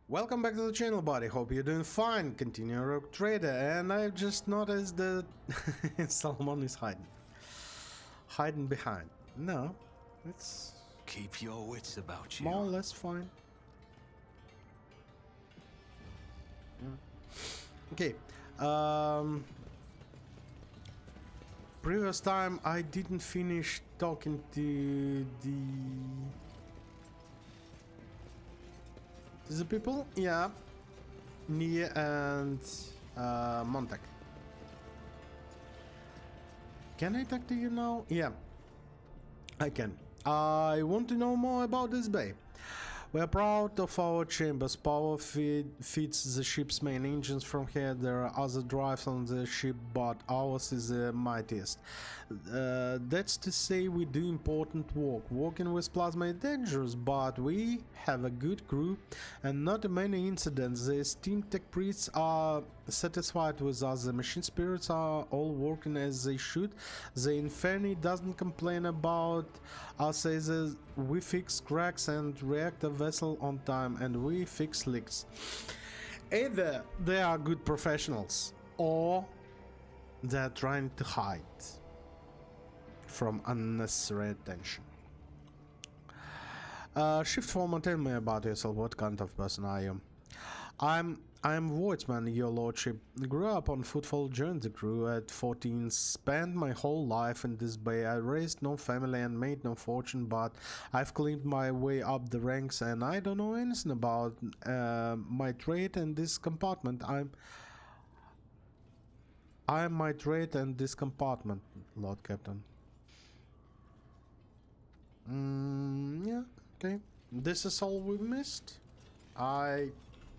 Welcome back to the channel, buddy. Hope you're doing fine. Continue Rogue Trader, and I've just noticed that Salmon is hiding. Hiding behind. No, it's Keep your wits about you. more or less fine. Okay. Previous time I didn't finish talking to the people. Yeah, Nia and Montag. Can I talk to you now? Yeah, I can. I want to know more about this bay. We are proud of our chambers. Power feeds the ship's main engines from here. There are other drives on the ship, but ours is the mightiest. That's to say, we do important work. Working with plasma is dangerous, but we have a good crew and not many incidents. The esteemed tech priests are satisfied with us. The machine spirits are all working as they should. The Inferni doesn't complain about us as we fix cracks and reactor vessel on time, and we fix leaks. Either they are good professionals or they're trying to hide from unnecessary attention. Shift former, tell me about yourself. What kind of person are you? I'm Voigtman, your lordship. Grew up on footfall, joined the crew at 14, spent my whole life in this bay. I raised no family and made no fortune, but I've climbed my way up the ranks and I don't know anything about my trade in this compartment. I'm my trade in this compartment, Lord Captain. Yeah, okay. This is all we missed? I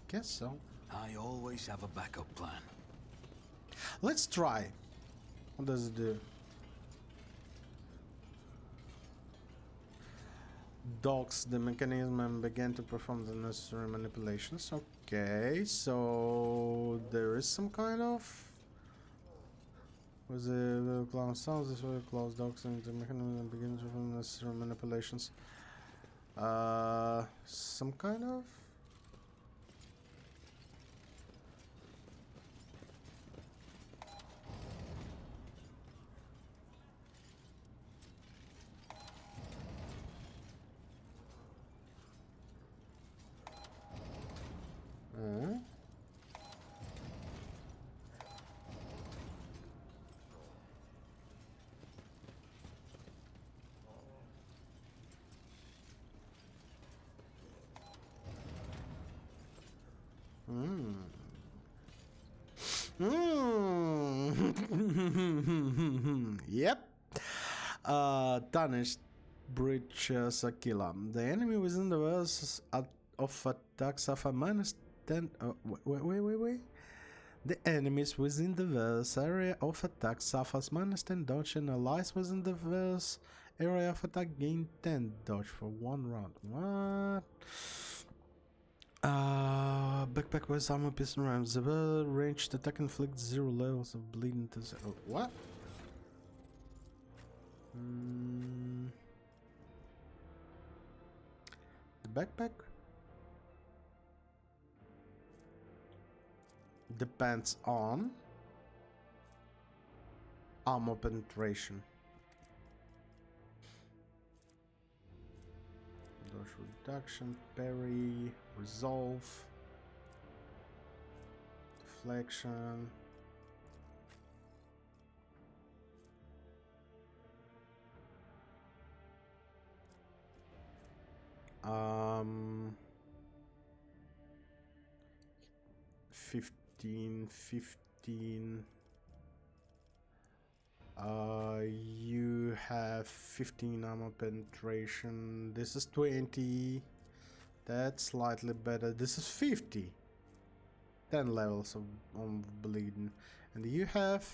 guess so. I always have a backup plan. Let's try. What does it do? Docks the mechanism and begin to perform the necessary manipulations. Okay, so there is some kind of... With the cloud sounds, this way close docks and the mechanism and begin to perform the necessary manipulations. Some kind of... Yep. Tarnished Breach Sakila. The enemy within the verse of attack suffer minus 10. Wait. The enemies within the verse area of attack suffers minus 10 dodge, and allies within the verse area of attack gain 10 dodge for 1 round. What? Backpack with armor piercing rams. The ranged attack inflicts 0 levels of bleeding to 0. What? The backpack depends on armor penetration. Dodge reduction, parry, resolve, deflection. Fifteen. You have 15 armor penetration. This is 20. That's slightly better. This is 50. 10 levels of bleeding. And you have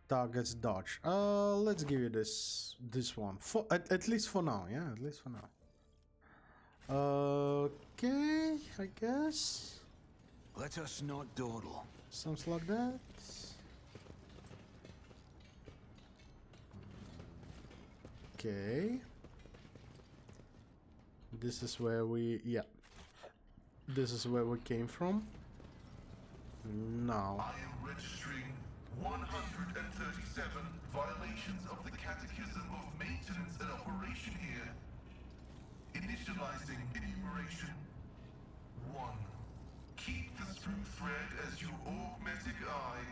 targets dodge. Let's give you this one for at least for now. Yeah, at least for now. Okay, I guess. Let us not dawdle. Sounds like that. Okay. This is where we, yeah. this is where we came from. No. I am registering 137 violations of the Catechism of Maintenance and Operation here. Initializing enumeration 1. Keep the screw thread as your augmetic eye.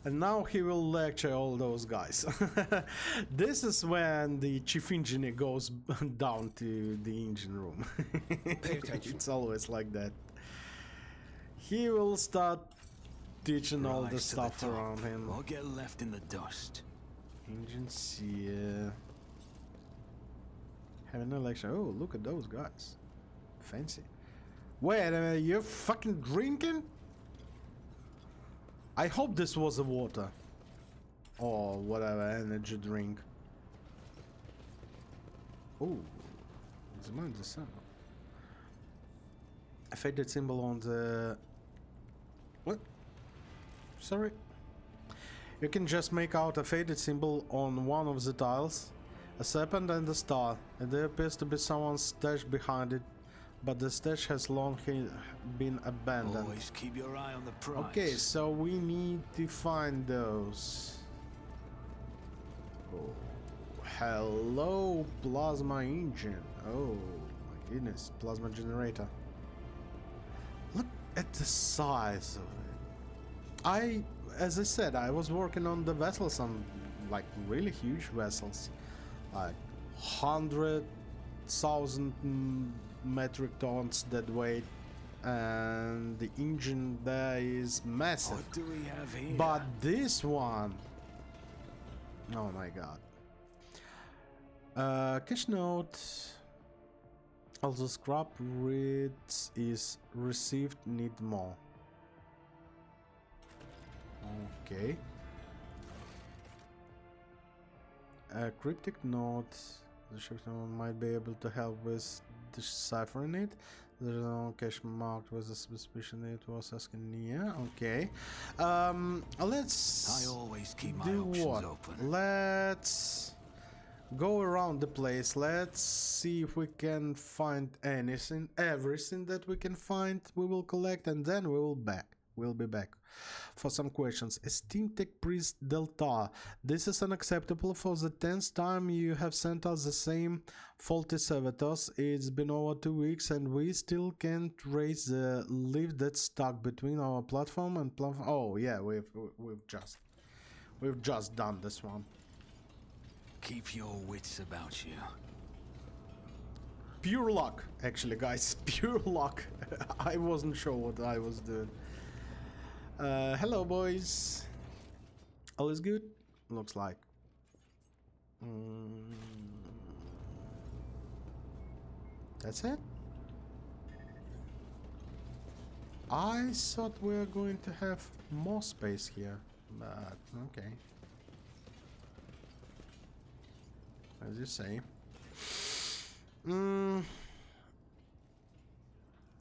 And now he will lecture all those guys. This is when the chief engineer goes down to the engine room. Pay attention. It's always like that. He will start teaching all the Rise to the stuff top, around him. or get left in the dust. Engine sear. Having an election. Oh, look at those guys. Fancy. Wait a minute, you're fucking drinking? I hope this was a water. Or whatever, energy drink. Oh, it's the symbol. A faded symbol on the... What? Sorry. You can just make out a faded symbol on one of the tiles. A serpent and a star. And there appears to be someone's stash behind it. But the stash has long been abandoned. Always keep your eye on the prize. Okay, so we need to find those. Oh, hello, plasma engine. Oh my goodness, plasma generator. Look at the size of it. As I said, I was working on the vessels, on like really huge vessels, like 100,000 metric tons that weight, and the engine there is massive. What do we have here? But this one, oh my god. Cache note. Also scrap reads is received, need more. Okay. A cryptic note. The shipment might be able to help with deciphering it. There's no cache marked with a suspicion it was asking near. Okay. Let's I always keep my do options what? open. Let's go around the place. Let's see if we can find anything, everything that we can find. We will collect, and then we'll be back for some questions. Esteemed Tech Priest Delta, this is unacceptable. For the 10th time you have sent us the same faulty servitors. It's been over 2 weeks and we still can't raise the lift that's stuck between our platform and platform. Oh yeah, we've just done this one. Keep your wits about you. Pure luck, actually, guys. Pure luck. I wasn't sure what I was doing. Hello, boys. All is good? Looks like. That's it? I thought we were going to have more space here, but okay. As you say.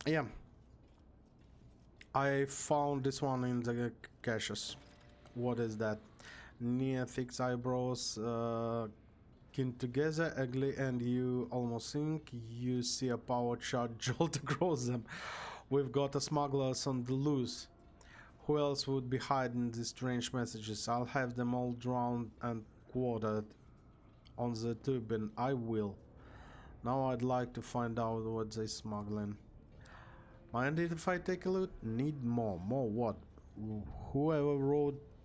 Yeah. I found this one in the caches. What is that? Near fixed eyebrows, kin together, ugly, and you almost think you see a power charge jolt across them. We've got a smugglers on the loose. Who else would be hiding these strange messages? I'll have them all drowned and quartered on the tube, and I will. Now I'd like to find out what they're smuggling. Mind if I take a look? Need more. More what? Whoever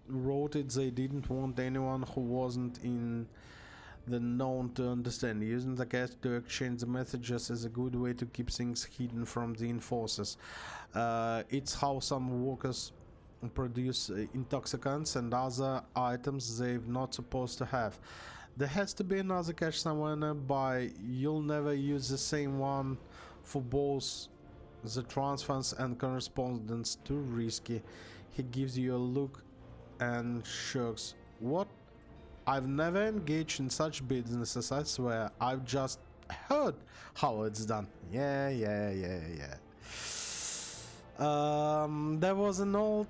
wrote it, they didn't want anyone who wasn't in the known to understand. Using the cache to exchange the messages is a good way to keep things hidden from the enforcers. It's how some workers produce intoxicants and other items they're not supposed to have. There has to be another cache somewhere nearby. You'll never use the same one for both the transfers and correspondence. Too risky. He gives you a look and shrugs. What? I've never engaged in such businesses, I swear. I've just heard how it's done. Yeah. There was an old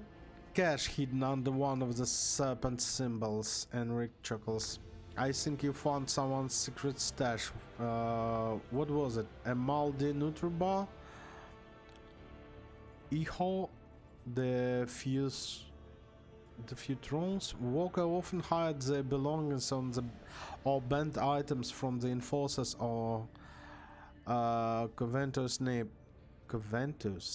cache hidden under one of the serpent symbols. Enric chuckles. I think you found someone's secret stash. What was it? A Maldi Nutribar? Iho? The few drones. Walker often hide their belongings on the or bent items from the enforcers or Coventus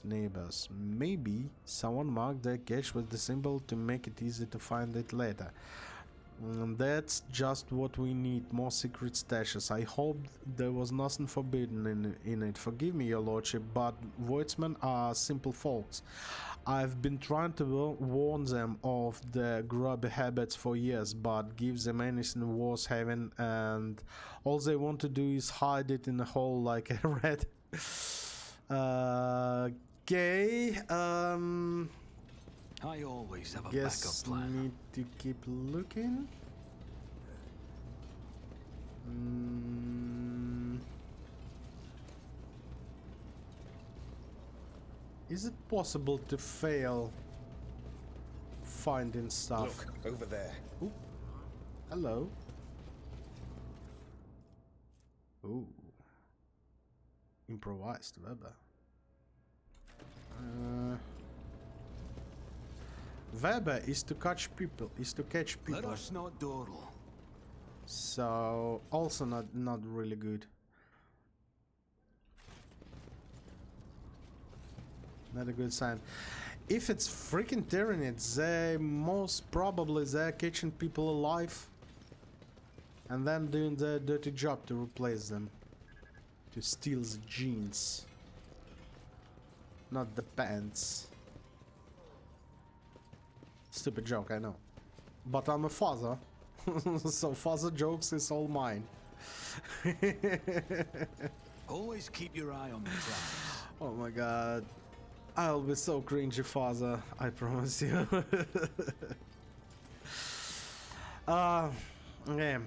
neighbors. Maybe someone marked their cache with the symbol to make it easy to find it later. That's just what we need, more secret stashes. I hope there was nothing forbidden in it. Forgive me, your lordship, but voidsmen are simple folks. I've been trying to warn them of their grubby habits for years, but give them anything worth having, and all they want to do is hide it in a hole like a rat. Okay, I always have a guess backup plan. need to keep looking. Is it possible to fail finding stuff? Look, over there. Ooh. Hello. Ooh. Improvised Weber. Weber is to catch people. Let us not dawdle. So also not really good. Not a good sign. If it's freaking Tyranids, they most probably they're catching people alive and then doing the dirty job to replace them. To steal the jeans. Not the pants. Stupid joke, I know. But I'm a father. So father jokes is all mine. Always keep your eye on the prize. Oh my god. I'll be so cringy, father. I promise you. Okay.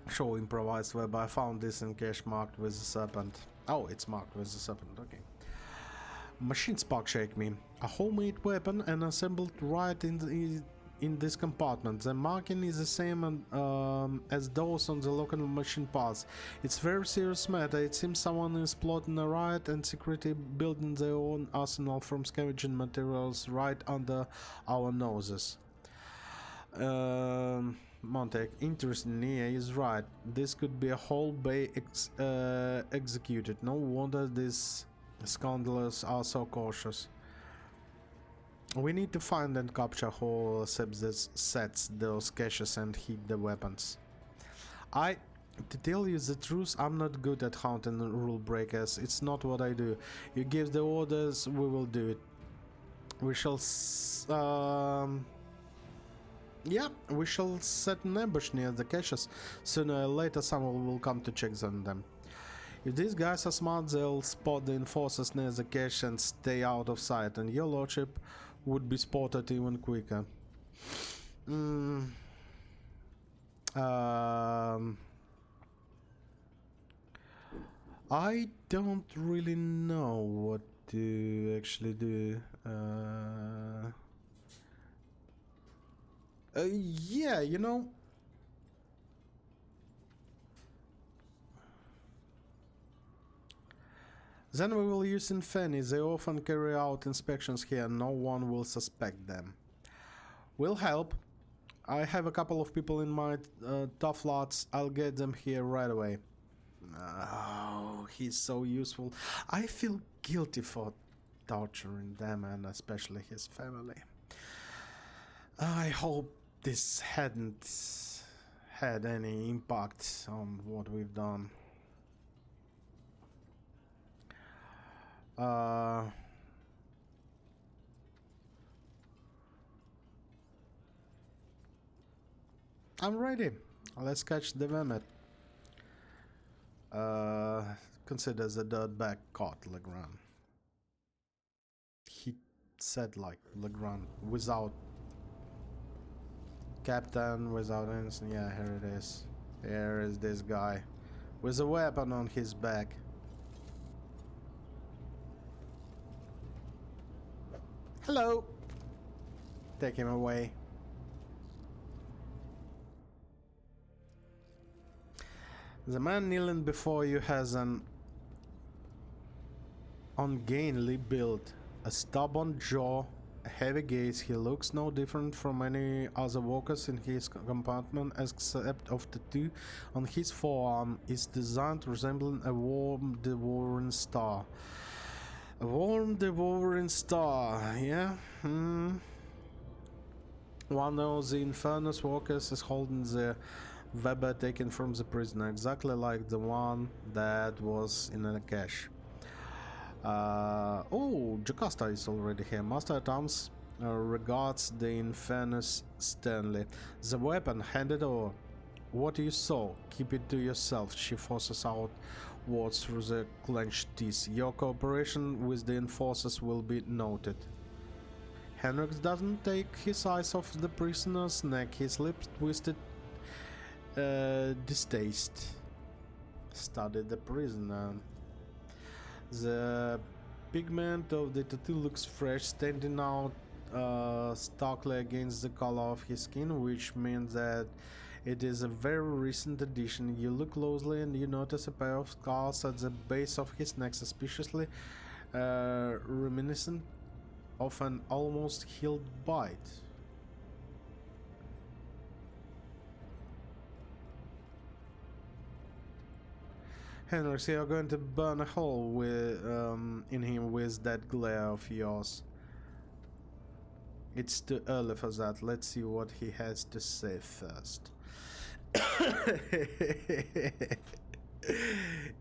Show improvised web. I found this in cache marked with the serpent. Oh, it's marked with the serpent. Okay. Machine spark shake me. A homemade weapon and assembled right in this compartment. The marking is the same as those on the local machine parts. It's very serious matter. It seems someone is plotting a riot and secretly building their own arsenal from scavenging materials right under our noses. Montek, interestingly, is right. This could be a whole bay executed. No wonder these scoundrels are so cautious. We need to find and capture who sets those caches and hid the weapons. To tell you the truth, I'm not good at hunting rule breakers. It's not what I do. You give the orders, we will do it. We shall we shall set an ambush near the caches. Sooner or later someone will come to check on them. If these guys are smart, they'll spot the enforcers near the cache and stay out of sight, and your lordship would be spotted even quicker. I don't really know what to actually do. Yeah, you know. Then we will use Infeni. They often carry out inspections here. No one will suspect them. Will help. I have a couple of people in my tough lots. I'll get them here right away. Oh, he's so useful. I feel guilty for torturing them and especially his family. I hope this hadn't had any impact on what we've done. I'm ready. Let's catch the Vemet. Consider the dirtbag caught Legrand. He said like Legrand without captain, without anything. Yeah, here it is. Here is this guy with a weapon on his back. Hello. Take him away. The man kneeling before you has an ungainly build, a stubborn jaw, a heavy gaze. He looks no different from any other walkers in his compartment, except of the tattoo on his forearm is designed resembling a warm devouring star. A warm devouring star, yeah? One of the infernus walkers is holding the Weber taken from the prisoner, exactly like the one that was in a cache. Oh, Jocasta is already here. Master at Arms regards the infernus sternly. The weapon handed over. What you saw, keep it to yourself. She forces out words through the clenched teeth. Your cooperation with the enforcers will be noted. Henrik doesn't take his eyes off the prisoner's neck. His lips twisted distaste. Studied the prisoner. The pigment of the tattoo looks fresh, standing out starkly against the color of his skin, which means that it is a very recent addition. You look closely and you notice a pair of scars at the base of his neck, suspiciously reminiscent of an almost healed bite. Henrik, you're going to burn a hole in him with that glare of yours. It's too early for that. Let's see what he has to say first.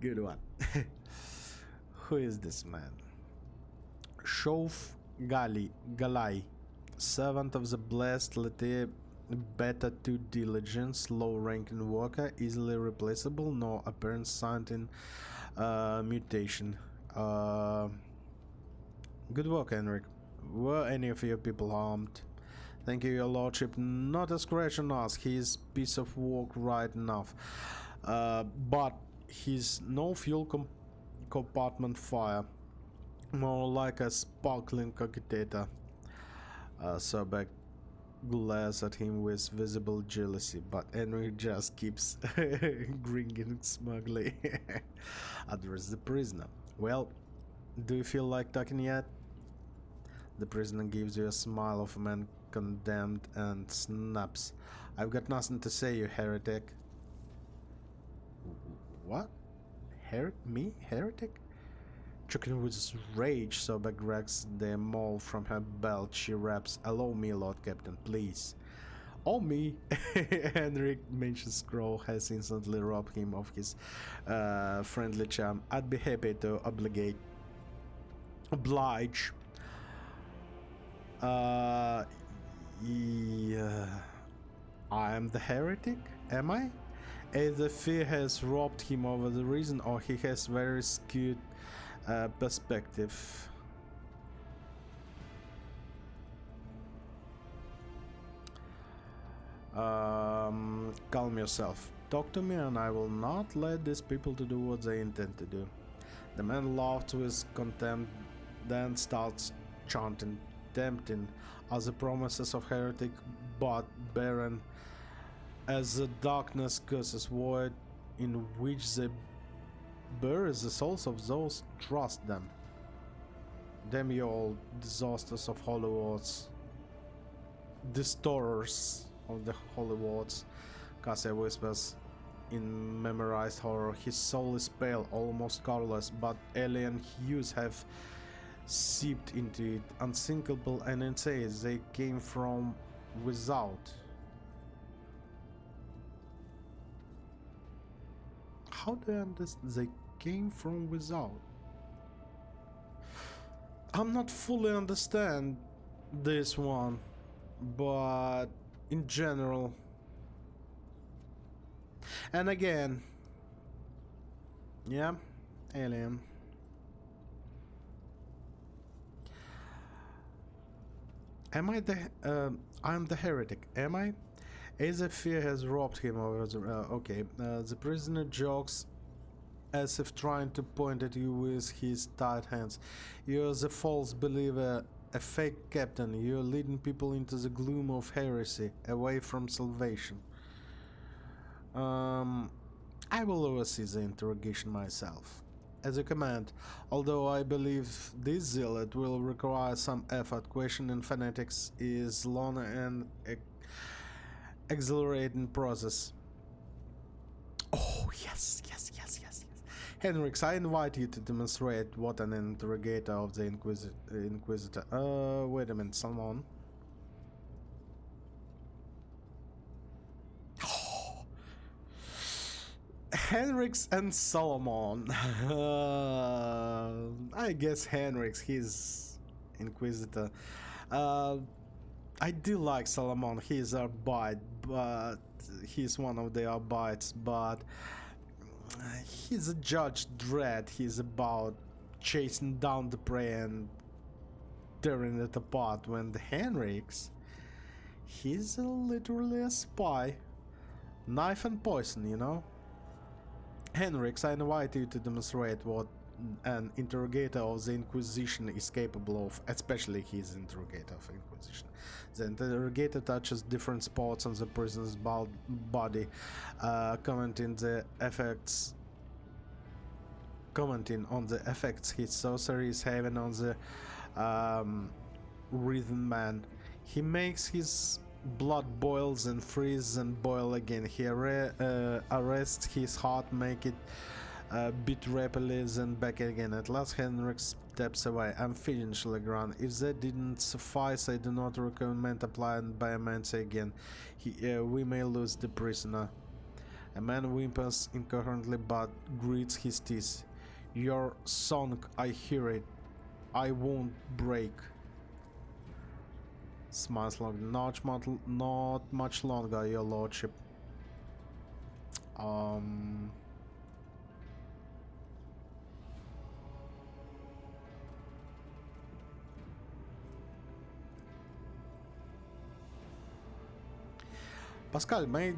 Good one. Who is this man? Shof Galai, servant of the blessed Lete Beta 2 diligence, low-ranking worker, easily replaceable, no apparent sign in mutation. Good work, Henrik. Were any of your people harmed? Thank you, your lordship. Not a scratch on us. His piece of work right enough. But he's no fuel compartment fire. More like a sparkling cogitator. Sobek glares at him with visible jealousy, but Henry just keeps grinning smugly. Address the prisoner. Well, do you feel like talking yet? The prisoner gives you a smile of a man condemned and snaps. I've got nothing to say, you heretic. What? Me? Heretic? Choking with rage, Sobek drags the maul from her belt. She raps, "Allow me, Lord Captain, please." Oh, me! Henrik mentions Crow has instantly robbed him of his friendly charm. I'd be happy to oblige. Yeah. I am the heretic? Am I? Either fear has robbed him of the reason, or he has very skewed perspective. Calm yourself. Talk to me and I will not let these people to do what they intend to do. The man laughs with contempt, then starts chanting, tempting are the promises of heretic, but barren as the darkness curses void in which they bury the souls of those who trust them. Damn you all, disasters of holy words, distorters of the holy words, Cassia whispers in memorized horror. His soul is pale, almost colorless, but alien hues have seeped into it, unthinkable, and it says they came from without. How do I understand? They came from without. I'm not fully understand this one, but in general. And again, yeah, alien. Am I the? I'm the heretic. Am I? As if fear has robbed him of the. Okay, the prisoner jokes as if trying to point at you with his tight hands. You're the false believer, a fake captain. You're leading people into the gloom of heresy, away from salvation. I will oversee the interrogation myself. As a command, although I believe this zealot will require some effort, questioning fanatics is long and exhilarating process. Oh, yes, yes, yes, yes, yes. Henrix, I invite you to demonstrate what an interrogator of the Inquisitor. Wait a minute, someone. Henrix and Solomon. I guess Henrix, he's Inquisitor. I do like Solomon, he's Arbite, but he's one of the Arbites, but he's a Judge Dredd, he's about chasing down the prey and tearing it apart, when the Henrix, he's literally a spy. Knife and poison, you know? Henrix, I invite you to demonstrate what an interrogator of the Inquisition is capable of, especially his interrogator of Inquisition. The interrogator touches different spots on the prisoner's body, commenting on the effects his sorcery is having on the rhythm man. He makes his blood boils and freeze and boil again. He arrests his heart, make it beat rapidly, then back again. At last Henrik steps away. I'm finished, Legrand. If that didn't suffice, I do not recommend applying biomancy again. We may lose the prisoner. A man whimpers incoherently but grits his teeth. Your song, I hear it. I won't break. Smiles long. Not much longer, your lordship. Pascal made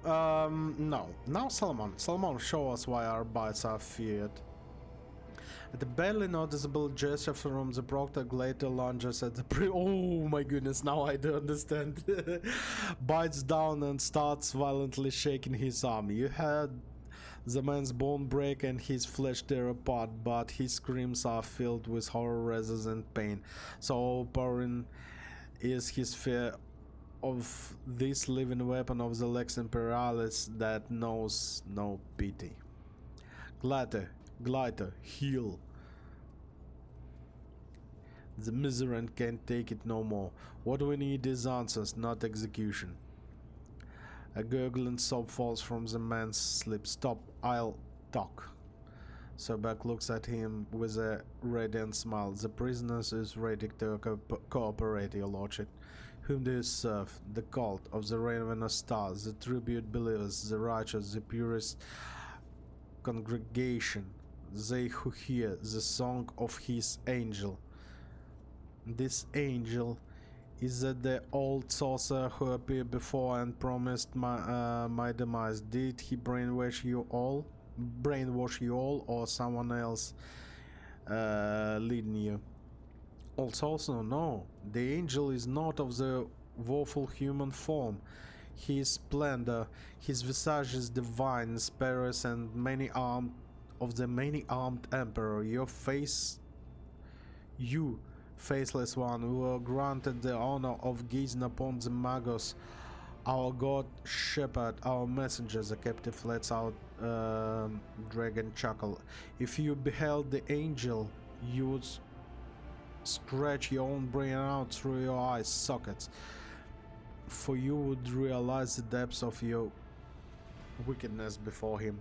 no. Now Solomon, show us why our bites are feared. At a barely noticeable gesture from the proctor, Glater lunges at the oh my goodness, now I do understand. Bites down and starts violently shaking his arm. You heard the man's bone break and his flesh tear apart, but his screams are filled with horror rather than pain. So overpowering is his fear of this living weapon of the Lex Imperialis that knows no pity. Glider, heal. The miserant can't take it no more. What we need is answers, not execution. A gurgling sob falls from the man's lips. Stop, I'll talk. Sobek looks at him with a radiant smile. The prisoner is ready to cooperate, your lordship. Whom do you serve? The cult of the Ravenous Stars, the tribute believers, the righteous, the purest congregation, they who hear the song of his angel. This angel is that the old sorcerer who appeared before and promised my demise. Did he brainwash you all, or someone else leading you? Also, no, the angel is not of the woeful human form. His splendor, his visage is divine, sparrows and many-armed emperor. You, faceless one, were granted the honor of gazing upon the Magos, our god shepherd, our messenger. The captive lets out dragon chuckle. If you beheld the angel, you would scratch your own brain out through your eye sockets, for you would realize the depths of your wickedness before him.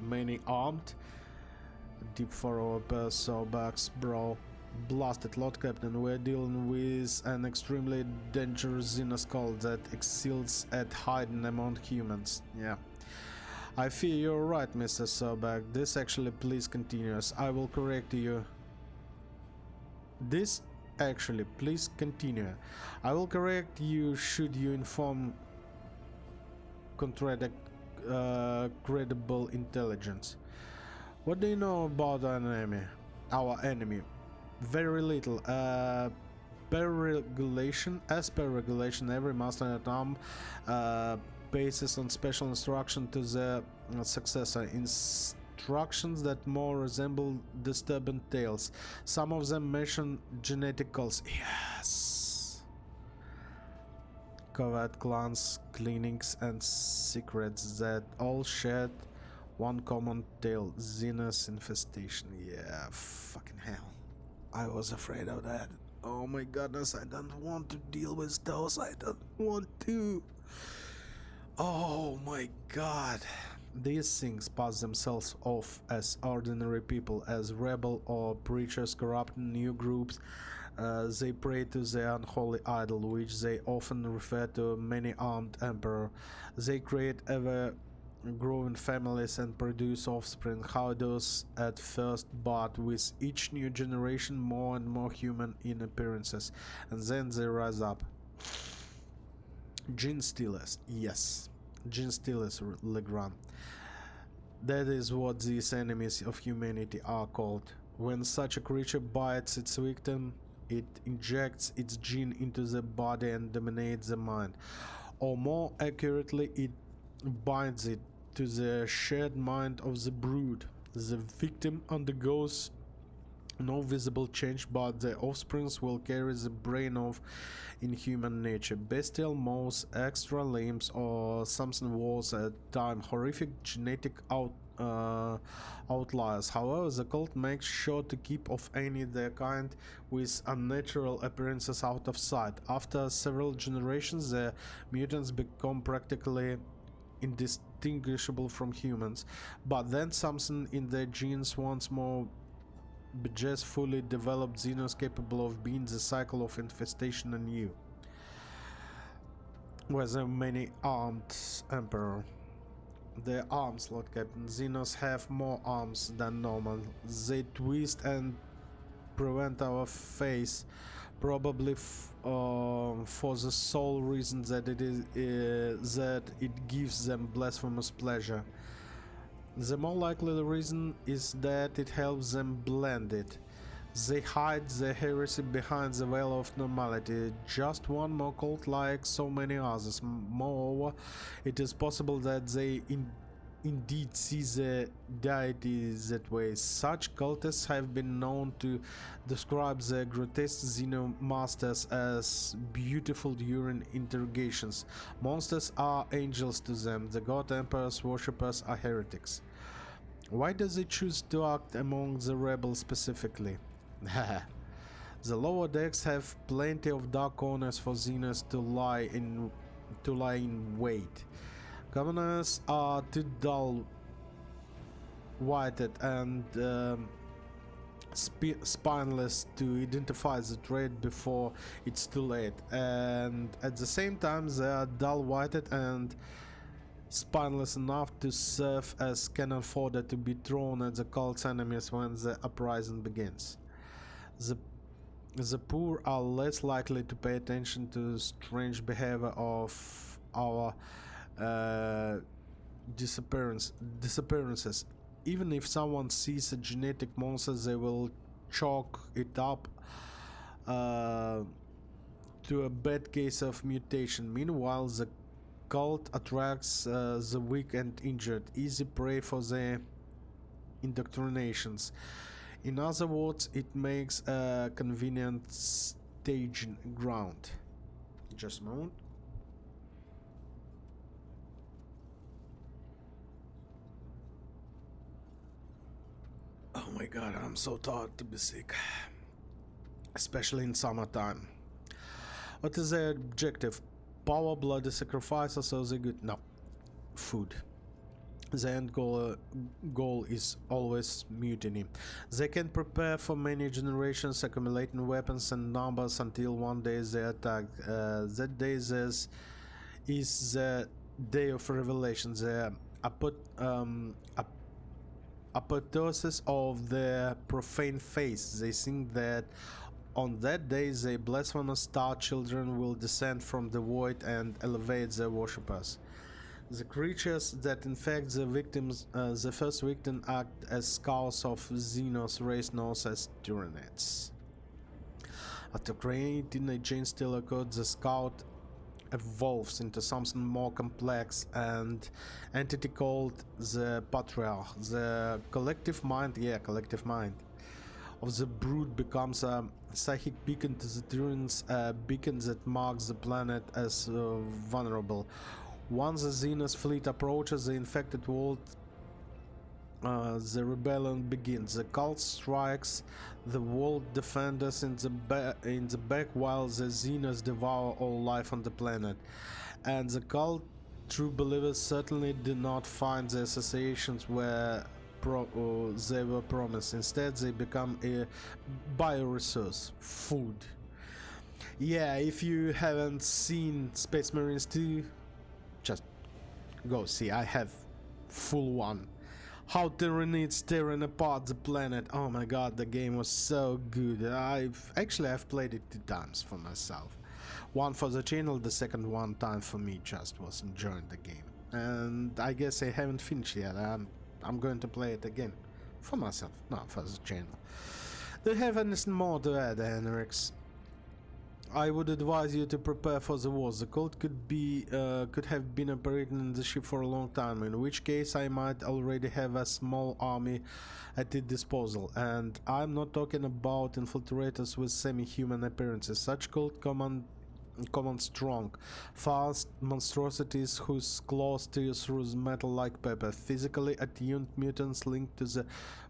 Many armed, deep furrow appears Sobek's brow. Blasted, Lord Captain, we're dealing with an extremely dangerous Xenoskull that excels at hiding among humans. Yeah. I fear you're right, Mr. Sobek. This actually, please continue. I will correct you. This actually, please continue. I will correct you should you inform contradict credible intelligence. What do you know about our enemy? Very little. As per regulation, every master at arms basis on special instruction to the successor. Instructions that more resemble disturbing tales. Some of them mention genetic calls. Yes. Covert clans, clinics, and secrets that all shared one common tale: Xenos infestation. Yeah, fucking hell. I was afraid of that. Oh my goodness, I don't want to deal with those. I don't want to. Oh my god. These things pass themselves off as ordinary people, as rebel or preachers corrupting new groups. They pray to the unholy idol, which they often refer to many-armed emperor. They create ever-growing families and produce offspring, howdos at first, but with each new generation more and more human in appearances, and then they rise up. Gene stealers, yes, gene stealers, Legrand. That is what these enemies of humanity are called. When such a creature bites its victim, it injects its gene into the body and dominates the mind. Or more accurately, it binds it to the shared mind of the brood. The victim undergoes no visible change, but the offsprings will carry the brain of inhuman nature. Bestial mouths, extra limbs, or something worse at time. Horrific genetic outliers. However, the cult makes sure to keep of any their kind with unnatural appearances out of sight. After several generations, the mutants become practically indistinguishable from humans, but then something in their genes once more begets fully developed xenos capable of being the cycle of infestation anew. With a many-armed emperor. Their arms, Lord Captain. Xenos have more arms than normal. They twist and prevent our face, probably for the sole reason that it gives them blasphemous pleasure. The more likely the reason is that it helps them blend it. They hide their heresy behind the veil of normality, just one more cult like so many others. Moreover, it is possible that they indeed see the deity that way. Such cultists have been known to describe the grotesque xenomasters as beautiful during interrogations. Monsters are angels to them. The god emperor's worshippers are heretics. Why does it choose to act among the rebels specifically? The lower decks have plenty of dark corners for Xenos to lie in wait. Commoners are too dull-witted and spineless to identify the threat before it's too late, and at the same time they are dull-witted and spineless enough to serve as cannon fodder to be thrown at the cult's enemies when the uprising begins. The poor are less likely to pay attention to strange behavior of our disappearances. Even if someone sees a genetic monster, they will chalk it up to a bad case of mutation. Meanwhile, the cult attracts the weak and injured, easy prey for their indoctrinations. In other words, it makes a convenient staging ground. Just a moment. Oh my god, I'm so tired to be sick. Especially in summertime. What is their objective? Power, bloody sacrifice, or so they good? No. Food. The end goal is always mutiny. They can prepare for many generations, accumulating weapons and numbers until one day they attack. That day is the day of revelation, the apotheosis of their profane faith. They think that on that day their blasphemous star children will descend from the void and elevate their worshippers. The creatures that infect the victims, the first victim, act as scouts of Xenos race known as Tyranids. After creating a gene stealer code, the scout evolves into something more complex, and entity called the Patriarch, the collective mind, collective mind of the brood, becomes a psychic beacon to the Tyrants, a beacon that marks the planet as vulnerable. Once the Xenos fleet approaches the infected world, the rebellion begins. The cult strikes the world defenders in the back, while the Xenos devour all life on the planet. And the cult true believers certainly do not find the associations where they were promised. Instead, they become a bioresource, food. Yeah, if you haven't seen Space Marines 2, just go see. I have full one. How Tyranids tearing apart the planet. Oh my god, the game was so good. I've played it 2 times for myself. One for the channel, the second one time for me just was enjoying the game. And I guess I haven't finished yet. I'm going to play it again. For myself, not for the channel. Do you have anything more to add, Henrix? I would advise you to prepare for the war. The cult could have been operating in the ship for a long time, in which case I might already have a small army at its disposal. And I'm not talking about infiltrators with semi-human appearances. Such cult command strong, fast monstrosities whose claws tear through metal like paper, physically attuned mutants linked to the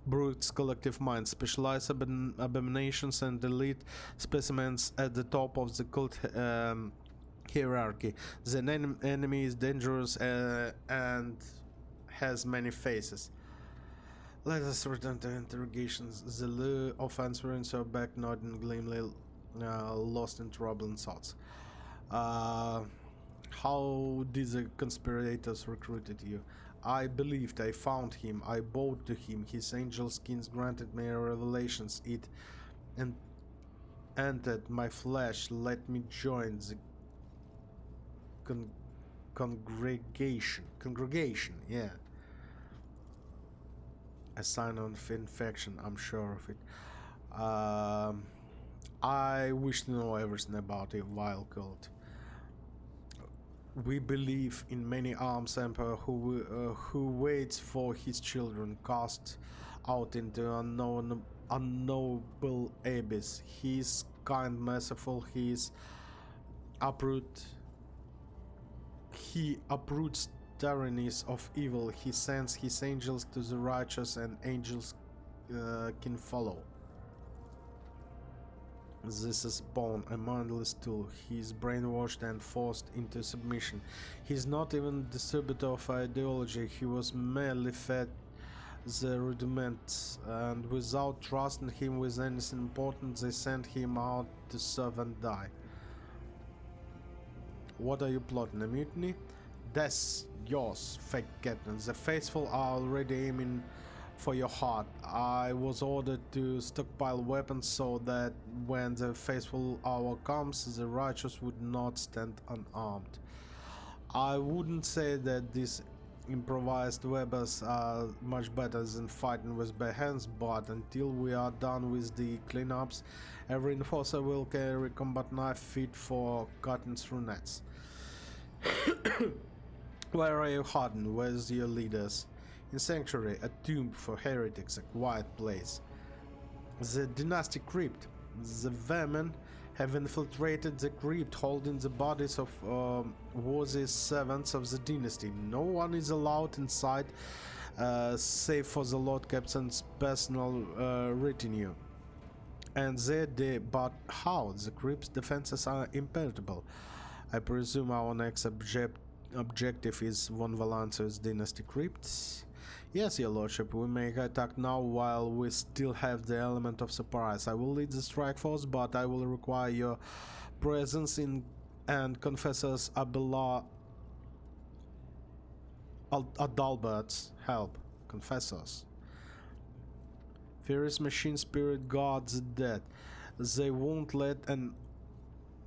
brute's collective mind, specialized abominations and elite specimens at the top of the cult hierarchy. The enemy is dangerous and has many faces. Let us return to interrogations. The lure of answering so back nodding gleamly, lost in troubled thoughts. How did the conspirators recruited you? I believed, I found him, I bowed to him, his angel skins granted me revelations, it entered my flesh, let me join the congregation, yeah. A sign of infection, I'm sure of it. I wish to know everything about a vile cult. We believe in many arms emperor who waits for his children cast out into unknowable abyss. He is kind, merciful. He uproots tyrannies of evil. He sends his angels to the righteous, and angels can follow. This is Bone, a mindless tool. He is brainwashed and forced into submission. He is not even a distributor of ideology, he was merely fed the rudiments, and without trusting him with anything important, they sent him out to serve and die. What are you plotting, a mutiny? That's yours, fake captain. The faithful are already aiming for your heart. I was ordered to stockpile weapons so that when the faithful hour comes, the righteous would not stand unarmed. I wouldn't say that these improvised weapons are much better than fighting with bare hands, but until we are done with the cleanups, every enforcer will carry a combat knife fit for cutting through nets. Where are you hiding? Where's your leaders? In Sanctuary, a tomb for heretics, a quiet place. The dynastic crypt. The vermin have infiltrated the crypt, holding the bodies of worthy servants of the dynasty. No one is allowed inside, save for the Lord Captain's personal retinue. And they're dead, but how? The crypt's defenses are impenetrable. I presume our next objective is Von Valance's dynasty crypts? Yes, your lordship, we may attack now while we still have the element of surprise. I will lead the strike force, but I will require your presence in and Confessor's Adalbert's help. Confessors. Furious machine spirit guards the dead. They won't let an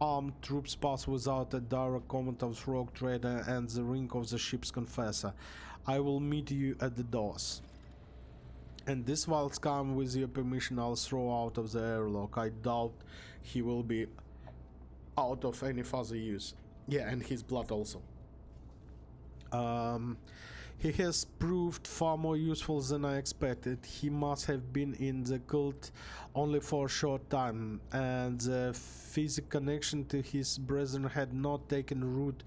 armed troops pass without a direct command of Rogue Trader and the ring of the ship's confessor. I will meet you at the doors. And this while scum, with your permission, I'll throw out of the airlock. I doubt he will be out of any further use. Yeah, and his blood also. He has proved far more useful than I expected. He must have been in the cult only for a short time, and the physical connection to his brethren had not taken root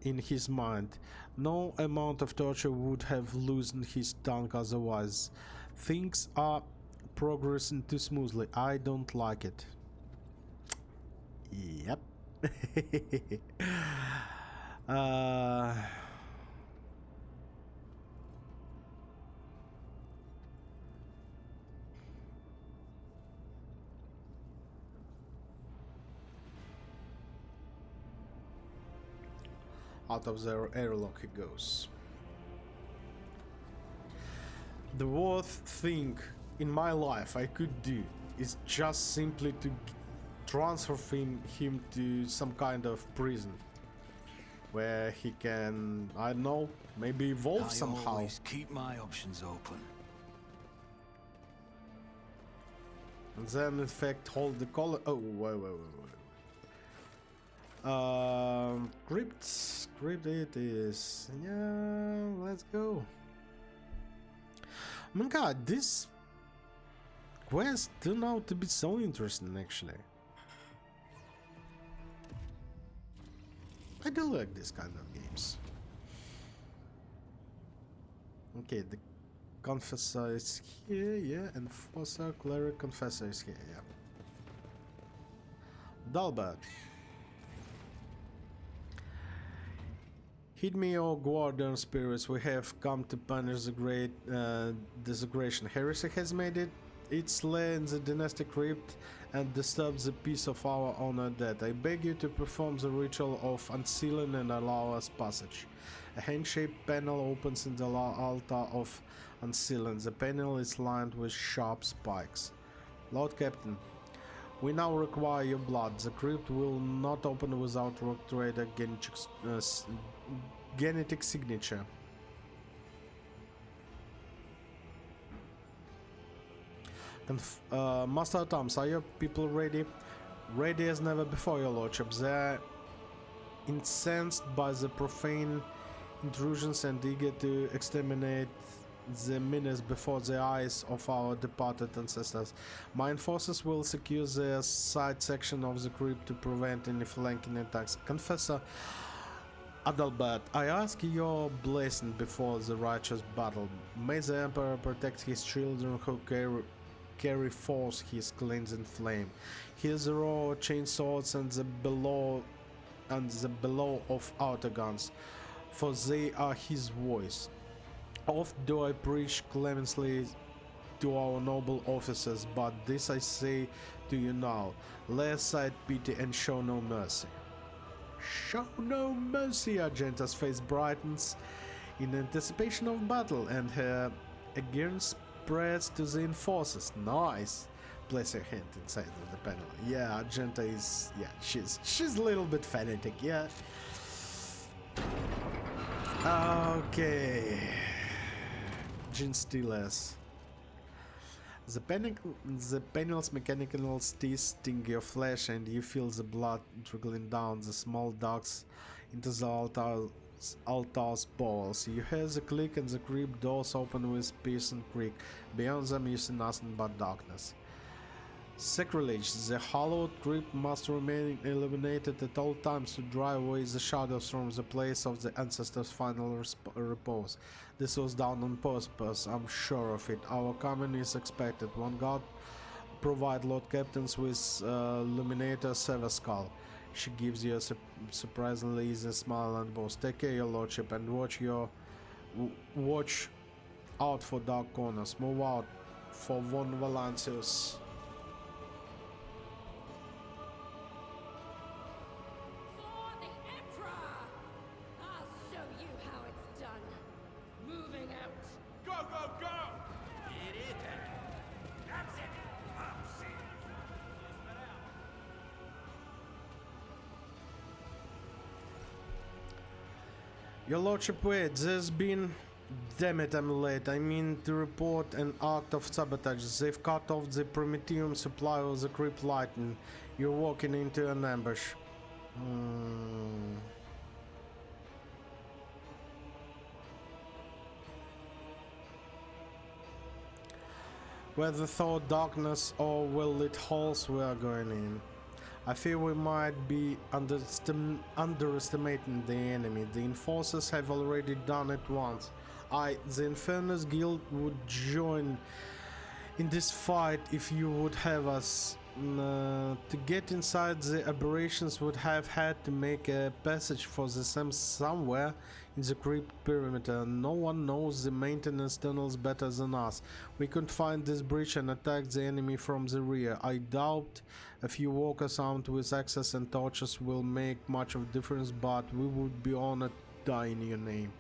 in his mind. No amount of torture would have loosened his tongue otherwise. Things are progressing too smoothly. I don't like it. Yep. uh... Out of their airlock he goes. The worst thing in my life I could do is just simply to transfer him to some kind of prison where he can, I don't know, maybe evolve somehow. Always keep my options open. And then in fact hold the collar. Oh, wait. Crypt it is. Yeah, let's go. Oh my god, this quest turned out to be so interesting actually. I do like this kind of games. Okay, the confessor is here, yeah, enforcer, cleric, confessor is here, yeah. Dalbert. Heed me, O guardian spirits, we have come to punish the great desecration. Heresy has made its lair in the dynastic crypt and disturbs the peace of our honored dead. I beg you to perform the ritual of unsealing and allow us passage. A hand-shaped panel opens in the altar of unsealing. The panel is lined with sharp spikes. Lord Captain, we now require your blood. The crypt will not open without Rock Trader genetic signature. Master Thomas, are your people ready? Ready as never before, your lordship. They are incensed by the profane intrusions and eager to exterminate the menace before the eyes of our departed ancestors. My enforcers will secure the side section of the crypt to prevent any flanking attacks. Confessor Adalbert, I ask your blessing before the righteous battle. May the Emperor protect his children who carry forth his cleansing flame. His raw chain swords and the bellow of outer guns, for they are his voice. Oft do I preach clemency to our noble officers, but this I say to you now: lay aside pity and show no mercy. Show no mercy! Argenta's face brightens in anticipation of battle, and her again spreads to the enforcers. Nice! Place your hand inside of the panel. Yeah, Argenta is... yeah, she's a little bit fanatic, yeah. Okay... Gene Steelers. The panel's mechanical teeth sting your flesh, and you feel the blood trickling down the small ducts into the altar's bowels. You hear the click and the crypt doors open with piercing creak. Beyond them you see nothing but darkness. Sacrilege. The hallowed crypt must remain illuminated at all times to drive away the shadows from the place of the ancestors' final repose. This was done on purpose, I'm sure of it. Our coming is expected. One God provide Lord Captains with Luminator Sever Skull. She gives you a surprisingly easy smile and bows. Take care, your lordship, and watch out for dark corners. Move out for Von Valancius. Your lordship, wait, there's been... Damn it, I'm late. I mean to report an act of sabotage. They've cut off the Prometheum supply of the crypt light and you're walking into an ambush. whether through darkness or well-lit halls we are going in. I fear we might be underestimating the enemy. The enforcers have already done it once. The Infernus Guild would join in this fight if you would have us. To get inside the aberrations would have had to make a passage for the Sims somewhere in the crypt perimeter. No one knows the maintenance tunnels better than us. We could find this breach and attack the enemy from the rear. I doubt a few walkers armed with axes and torches will make much of a difference, but we would be honored to die in your name.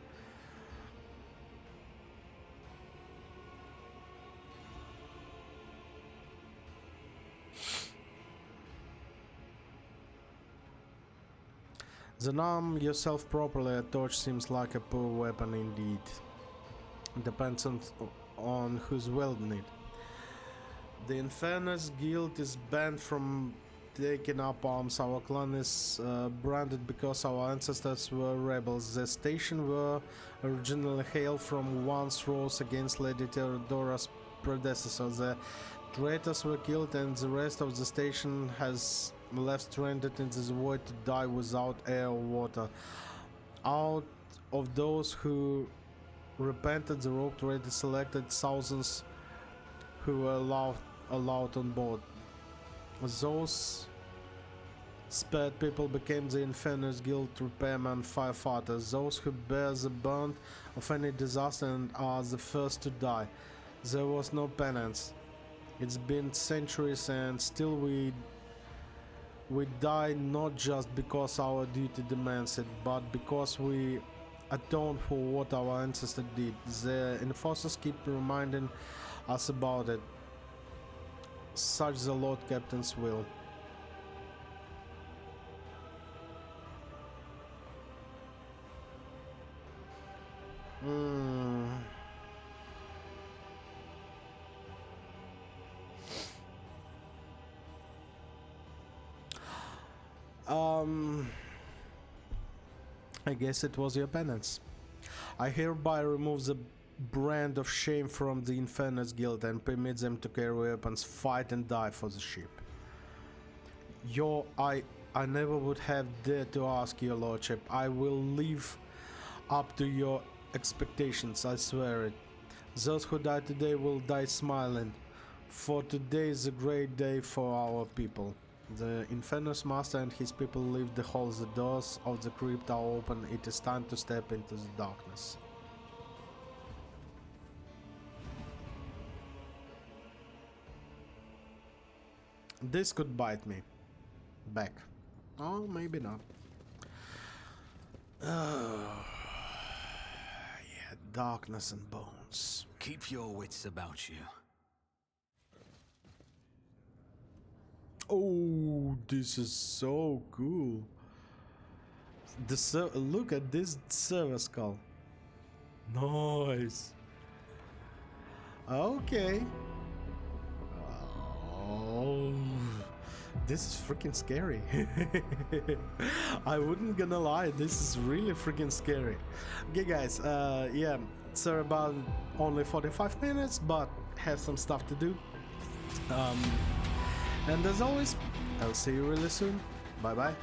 Then arm yourself properly. A torch seems like a poor weapon indeed. Depends on who's wielding it. The Infernus Guild is banned from taking up arms. Our clan is branded because our ancestors were rebels. The station were originally hailed from once rose against Lady Theodora's predecessor. The traitors were killed and the rest of the station has left stranded in this void to die without air or water. Out of those who repented, the rogue trader selected thousands who were allowed on board. Those spared people became the Infernus Guild repairmen firefighters, those who bear the brunt of any disaster and are the first to die. There was no penance. It's been centuries and still we die not just because our duty demands it, but because we atone for what our ancestors did. The enforcers keep reminding us about it. Such the Lord Captain's will. I guess it was your penance. I hereby remove the brand of shame from the Infernus Guild and permit them to carry weapons, fight and die for the ship. I never would have dared to ask, your lordship. I will live up to your expectations, I swear it. Those who die today will die smiling, for today is a great day for our people. The Infernus Master and his people leave the halls. The doors of the crypt are open. It is time to step into the darkness. This could bite me back. Oh, maybe not. Yeah, darkness and bones. Keep your wits about you. Oh, this is so cool. Look at this server skull. Nice. Okay. Oh, this is freaking scary. I wouldn't gonna lie, this is really freaking scary. Okay guys, yeah, sorry about only 45 minutes, but have some stuff to do. And as always, I'll see you really soon. Bye bye.